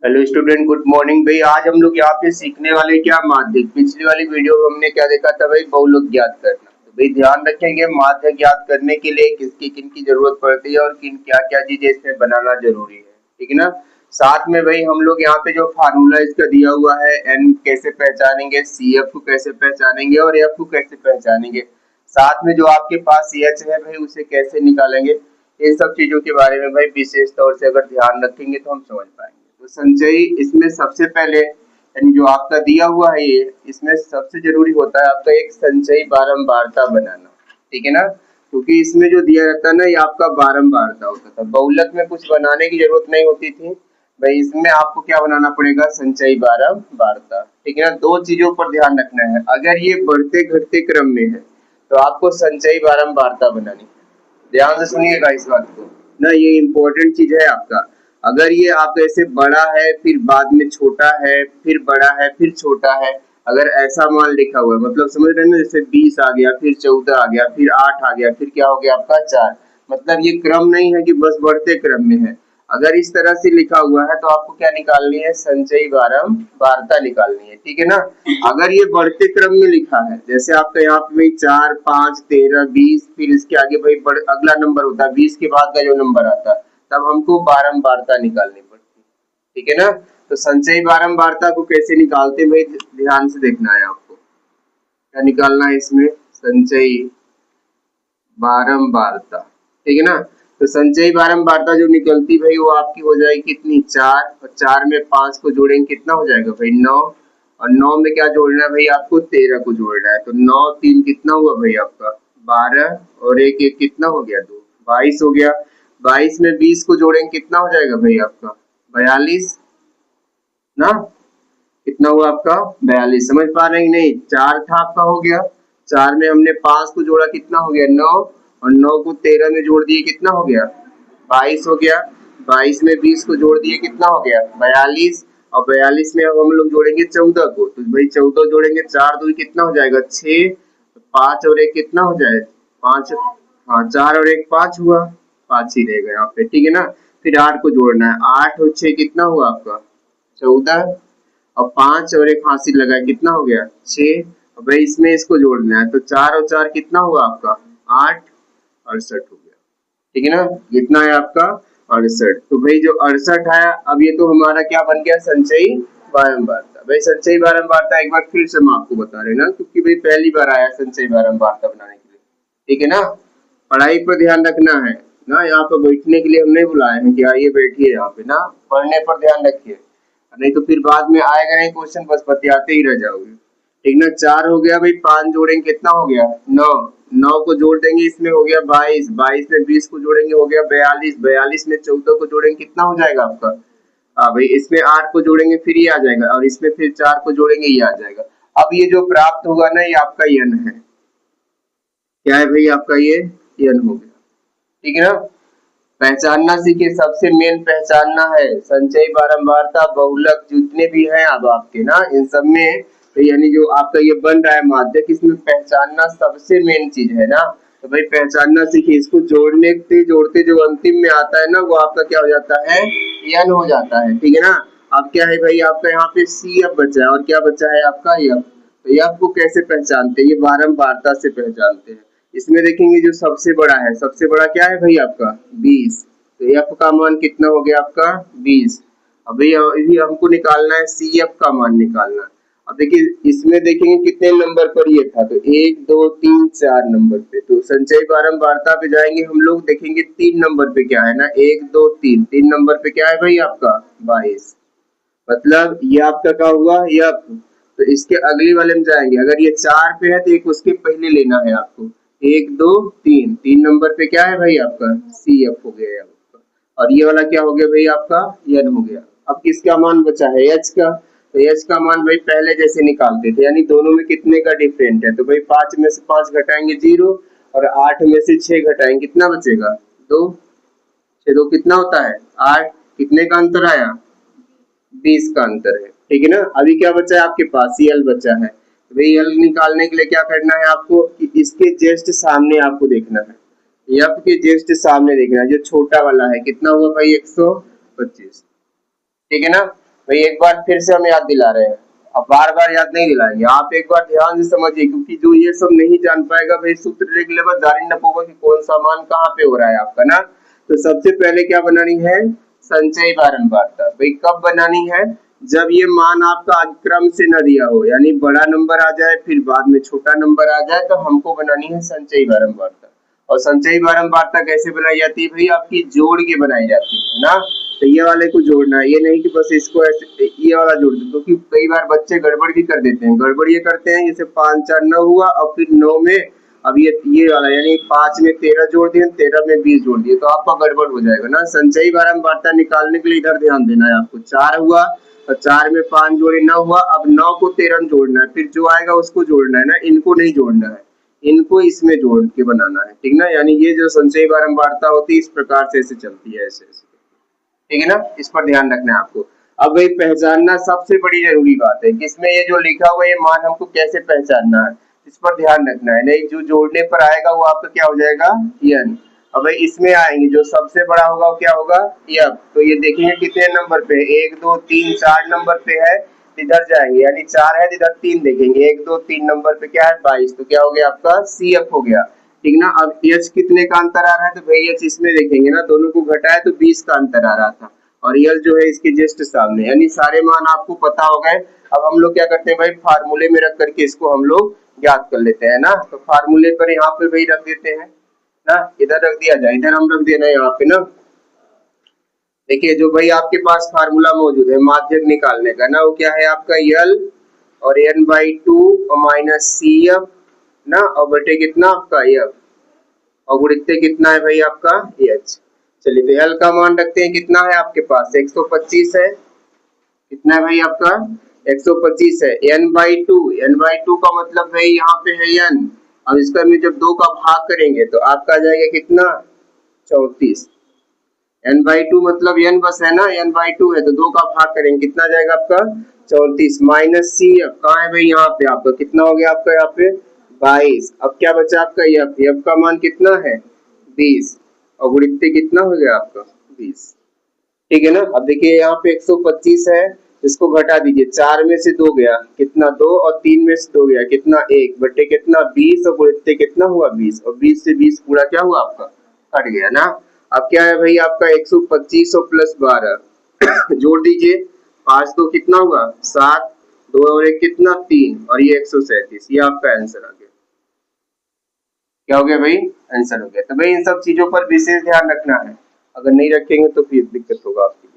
Hello student, good morning भाई। आज हम लोग यहाँ पे सीखने वाले क्या माध्यक। पिछली वाली वीडियो में हमने क्या देखा था भाई, बहुलक ज्ञात करना। तो भाई ध्यान रखेंगे माध्यक ज्ञात करने के लिए किसकी किन की जरूरत पड़ती है और किन क्या क्या चीजें इसमें बनाना जरूरी है, ठीक है ना। साथ में भाई हम लोग यहाँ पे जो फार्मूला इसका दिया हुआ है, एन कैसे पहचानेंगे, सी एफ को कैसे पहचानेंगे और एफ को कैसे पहचानेंगे, साथ में जो आपके पास सी एच है भाई उसे कैसे निकालेंगे, इन सब चीजों के बारे में भाई विशेष तौर से अगर ध्यान रखेंगे तो हम समझ पाएंगे। तो संचयी इसमें सबसे पहले यानी जो आपका दिया हुआ है ये, इसमें सबसे जरूरी होता है आपका एक संचयी बारंबारता बनाना, ठीक है ना। क्योंकि इसमें जो दिया रहता है ना, ये आपका बारंबारता होता था। बहुलक में कुछ बनाने की जरूरत नहीं होती थी भाई, इसमें आपको क्या बनाना पड़ेगा, संचयी बारंबारता, ठीक है ना। दो चीजों पर ध्यान रखना है, अगर ये बढ़ते घटते क्रम में है तो आपको संचयी बारंबारता बनानी है। ध्यान से सुनिएगा इस बात को ना, ये इंपॉर्टेंट चीज है आपका। अगर ये आप ऐसे बड़ा है फिर बाद में छोटा है फिर बड़ा है फिर छोटा है, अगर ऐसा मान लिखा हुआ है, मतलब समझ रहे हैं ना, जैसे 20 आ गया फिर 14 आ गया फिर 8 आ गया फिर क्या हो गया आपका 4, मतलब ये क्रम नहीं है कि बस बढ़ते क्रम में है। अगर इस तरह से लिखा हुआ है तो आपको क्या निकालनी है, संचयी बारंबारता निकालनी है, ठीक है ना। अगर ये बढ़ते क्रम में लिखा है, जैसे आपका यहाँ पे भाई 4, 5, 13, 20, फिर इसके आगे भाई अगला नंबर होता है 20 के बाद का जो नंबर आता है, तब हमको बारंबारता निकालनी पड़ती है, ठीक है ना। तो संचयी बारंबारता को कैसे निकालते हैं भाई, ध्यान से देखना है आपको। क्या निकालना है इसमें, संचयी बारंबारता, ठीक है ना। तो संचयी बारंबारता जो निकलती भाई वो आपकी हो जाएगी कितनी, 4, और 4 में 5 को जोड़ेंगे कितना हो जाएगा भाई 9, और 9 में क्या जोड़ना है भाई आपको, 13 को जोड़ना है। तो 9 3 कितना हुआ भाई आपका 12, और एक एक कितना हो गया 2, 22 हो गया। 22 में 20 को जोड़ेंगे कितना हो जाएगा भाई आपका 42 ना, कितना हुआ आपका 42। समझ पा रहे हैं नहीं, 4 था आपका हो गया, 4 में हमने 5 को जोड़ा कितना हो गया 9, और 9 को 13 में जोड़ दिए कितना हो गया 22 हो गया। 22 में 20 को जोड़ दिए कितना हो गया 42, और 42 में अब हम लोग जोड़ेंगे 14 को, तो भाई 14 जोड़ेंगे 4 2 कितना हो जाएगा 6, 5 और 1 कितना हो जाए 5, हाँ 4 और 1 5 हुआ, 5 ही रहेगा यहाँ पे, ठीक है ना। फिर 8 को जोड़ना है, 8 और 6 कितना हुआ आपका 14, और 5 और 1 हासिल लगाए कितना हो गया 6। अब भाई इसमें इसको जोड़ना है, तो 4 और 4 कितना हुआ आपका 8, 68 हो गया, ठीक है ना। कितना है आपका 68। तो भाई जो 68 आया, अब ये तो हमारा क्या बन गया, संचयी बारंबारता। भाई संचयी बारंबारता एक बार फिर से हम आपको बता रहे ना, क्योंकि भाई पहली बार आया संचयी बारंबारता बनाने के लिए, ठीक है ना। पढ़ाई पर ध्यान रखना है ना, यहाँ पर बैठने के लिए हम नहीं बुलाए हैं कि आइए बैठिए यहाँ पे ना, पढ़ने पर ध्यान रखिए, नहीं तो फिर बाद में आएगा नहीं क्वेश्चन, बस बतियाते ही रह जाओगे, ठीक ना। 4 हो गया भाई, 5 जोड़ेंगे कितना हो गया 9, 9 को जोड़ देंगे इसमें हो गया 22, 22 में 20 को जोड़ेंगे हो गया 42, 42 में 14 को जोड़ेंगे कितना हो जाएगा आपका, हाँ भाई इसमें 8 को जोड़ेंगे फिर ये आ जाएगा, और इसमें फिर 4 को जोड़ेंगे ये आ जाएगा। अब ये जो प्राप्त होगा ना, ये आपका यन है, क्या है भाई आपका ये यन हो गया, ठीक है ना। पहचानना सीखे, सबसे मेन पहचानना है संचयी बारंबारता बहुलक जितने भी हैं अब आपके ना, इन सब में तो यानी जो आपका ये बन रहा है माध्यक, इसमें पहचानना सबसे मेन चीज है ना। तो भाई पहचानना सीखिए, इसको जोड़ने से जोड़ते जो अंतिम में आता है ना, वो आपका क्या हो जाता है यन हो जाता है, ठीक है ना। अब क्या है भाई आपका यहाँ पे सी एफ बचा है, और क्या बचा है आपका एफ। तो एफ को कैसे पहचानते हैं, ये बारंबारता से पहचानते हैं। इसमें देखेंगे जो सबसे बड़ा है, सबसे बड़ा क्या है भाई आपका 20, तो एफ का मान कितना हो गया आपका 20। अभी अभी हमको निकालना है सी एफ का मान निकालना। अब देखिए इसमें देखेंगे कितने नंबर पर ये था, तो 1 2 3 4 नंबर पे। तो संचयी बारंबारता पे जाएंगे हम लोग, देखेंगे 3 नंबर पे क्या है ना, 1 2 3, 3 नंबर पे क्या है भाई आपका 22, मतलब ये आपका क्या हुआ यफ। तो इसके अगली वाले में जाएंगे, अगर ये 4 पे है तो एक उसके पहले लेना है आपको, 1 2 3, 3 नंबर पे क्या है भाई आपका सी एफ हो गया आपका, और ये वाला क्या हो गया भाई आपका यन हो गया। अब किसका मान बचा है एच का, तो एच का मान भाई पहले जैसे निकालते थे, यानी दोनों में कितने का डिफरेंट है, तो भाई 5 में से 5 घटाएंगे 0, और 8 में से 6 घटाएंगे कितना बचेगा 2, 6 2 कितना होता है 8, कितने का अंतर आया 20 का अंतर है, ठीक है ना। अभी क्या बचा है आपके पास एल बचा है, भाई एल निकालने के लिए क्या करना है आपको कि इसके जस्ट सामने आपको देखना है, एफ के जस्ट सामने देखना है, जो छोटा वाला है कितना हुआ भाई 125, ठीक है ना। भाई एक बार फिर से हम याद दिला रहे हैं, अब बार बार याद नहीं दिलाएंगे, आप एक बार ध्यान से समझिए, क्योंकि जो ये सब नहीं जान पाएगा भाई सूत्र लिख ले बस, जारी न होगा कि कौन सा मान कहाँ पे हो रहा है आपका ना। तो सबसे पहले क्या बनानी है, संचयी बारंबारता। भाई कब बनानी है, जब ये मान आपका क्रम से न दिया हो, यानी बड़ा नंबर आ जाए फिर बाद में छोटा नंबर आ जाए, तो हमको बनानी है संचयी बारंबारता। और संचयी बारंबारता कैसे बनाई जाती है भाई, आपकी जोड़ के बनाई जाती है ना। तो ये वाले को जोड़ना है, ये नहीं कि बस इसको ऐसे ये वाला जोड़ दो, क्योंकि कई बार बच्चे गड़बड़ भी कर देते हैं। गड़बड़ ये करते हैं, जैसे 5 4 9 हुआ और फिर 9 में अब ये वाला यानी 5 में 13 जोड़ दिए, 13 में 20 जोड़ दिए, तो आपका गड़बड़ हो जाएगा ना। संचयी बारंबारता निकालने के लिए इधर ध्यान देना है आपको। 4 हुआ और 4 में 5 जोड़े 9 हुआ, अब 9 को 13 में जोड़ना है, फिर जो आएगा उसको जोड़ना है ना, इनको नहीं जोड़ना है, इनको इसमें जोड़ के बनाना है, ठीक ना। यानी ये जो संचयी बारंबारता होती है इस प्रकार से ऐसे चलती है, ऐसे ऐसे, ठीक है ना। इस पर ध्यान रखना है आपको। अब भाई पहचानना सबसे बड़ी जरूरी बात है कि इसमें ये जो लिखा हुआ ये मान हमको कैसे पहचानना है, इस पर ध्यान रखना है। नहीं जो जोड़ने पर आएगा वो आपका क्या हो जाएगा, यन। अब भाई इसमें आएंगे जो सबसे बड़ा होगा वो क्या होगा, यब। तो ये देखेंगे कितने नंबर पे, 1 2 3 4 नंबर पे है, इधर जाएंगे यानी 4 है, इधर 3 देखेंगे, 1 2 3 नंबर पे क्या है 22, तो क्या हो गया आपका CF हो गया, ठीक ना। अब H कितने का अंतर आ रहा है, तो भाई H इसमें देखेंगे ना, दोनों को घटाए तो 20 का अंतर आ रहा था, और L जो है इसके जस्ट सामने, यानी सारे मान आपको पता हो गए। अब हम लोग क्या करते हैं भाई, फार्मूले में रख करके इसको हम लोग ज्ञात कर लेते हैं ना। तो फार्मूले पर यहाँ पे भाई रख देते हैं ना, इधर रख दिया जाए, इधर हम रख देना है यहाँ पे ना। देखिए जो भाई आपके पास फार्मूला मौजूद है माध्यक निकालने का ना, वो क्या है आपका L और n/2 और माइनस CF ना, और बटे कितना आपका F, और गुणित्य कितना है भाई आपका H। चलिए तो L का मान रखते हैं, कितना है आपके पास 125 है, कितना है भाई आपका 125 है। n/2 का मतलब भाई यहाँ पे है n, अब इसका में जब 2 का भाग करेंगे तो आपका आ जाएगा कितना 34। n/2 मतलब n बस है ना, n/2 है तो 2 का भाग करेंगे, कितना जाएगा आपका 34 माइनस CF कहाँ है भाई यहाँ पे आपका, कितना हो गया आपका यहाँ पे 22। अब क्या बचा आपका F का मान कितना है 20, और गुणित्य कितना हो गया आपका 20, ठीक है ना। अब देखिए यहाँ पे 125 है, इसको घटा दीजिए, 4 में से 2 गया कितना 2, और 3 में से 2 गया कितना 1, बटे कितना 20, और गुणित्य कितना हुआ 20, और 20 से 20 पूरा क्या हुआ आपका कट गया ना। अब क्या है भाई आपका 125 और प्लस 12 जोड़ दीजिए, 5 तो कितना हुआ 7, 2 और 1 कितना 3, और ये 137, ये आपका आंसर आ गया। क्या हो गया भाई, आंसर हो गया। तो भाई इन सब चीजों पर विशेष ध्यान रखना है, अगर नहीं रखेंगे तो फिर दिक्कत होगा आपकी।